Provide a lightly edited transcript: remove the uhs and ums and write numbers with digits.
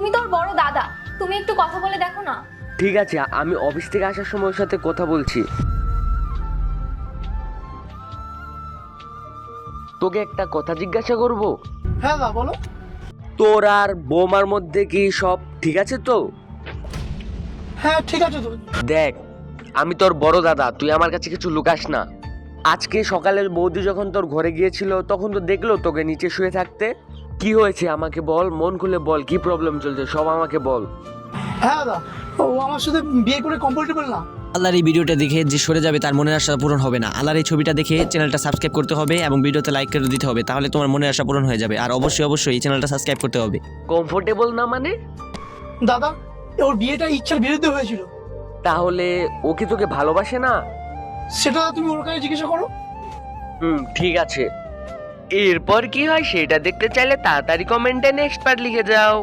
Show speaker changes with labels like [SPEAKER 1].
[SPEAKER 1] তুমি তো ওর বড় দাদা, তুমি একটু কথা বলে দেখো না।
[SPEAKER 2] ঠিক আছে, আমি অফিস থেকে আসার সময় ওর সাথে কথা বলছি। তোকে একটা কথা জিজ্ঞাসা করব।
[SPEAKER 3] হ্যাঁ দাদা বলো।
[SPEAKER 2] তোর আর বৌমার মধ্যে কি সব ঠিক আছে তো?
[SPEAKER 3] হ্যাঁ ঠিক আছে তো।
[SPEAKER 2] দেখ, আমি তোর বড় দাদা, তুই আমার কাছে কিছু লুকাস না। আজকে সকালে বৌদি যখন তোর ঘরে গিয়েছিল তখন তো দেখলো তোকে নিচে শুয়ে থাকতে। কি হয়েছে আমাকে বল, মন খুলে বল, কি প্রবলেম চলছে সব আমাকে বল।
[SPEAKER 3] হ্যাঁ দাদা, ও আমার সাথে বিয়ে করে কমফোর্টেবল না।
[SPEAKER 4] আল্লাহর এই ভিডিওটা দেখে যে সরে যাবে তার মনের আশা পূরণ হবে না। আল্লাহর এই ছবিটা দেখে চ্যানেলটা সাবস্ক্রাইব করতে হবে এবং ভিডিওতে লাইক করে দিতে হবে, তাহলে তোমার মনের আশা পূরণ হয়ে যাবে। আর অবশ্যই এই চ্যানেলটা সাবস্ক্রাইব করতে হবে।
[SPEAKER 2] কমফোর্টেবল না মানে?
[SPEAKER 3] দাদা, ওর বিয়েটা ইচ্ছার বিরুদ্ধে হয়েছিল।
[SPEAKER 2] তাহলে ও কি তোকে ভালোবাসে না?
[SPEAKER 3] সেটা তুমি ওর কাছে জিজ্ঞাসা করো।
[SPEAKER 2] ঠিক আছে। এরপর কি হয় সেটা দেখতে চাইলে তাড়াতাড়ি কমেন্টে নেক্সট পার্ট লিখে যাও।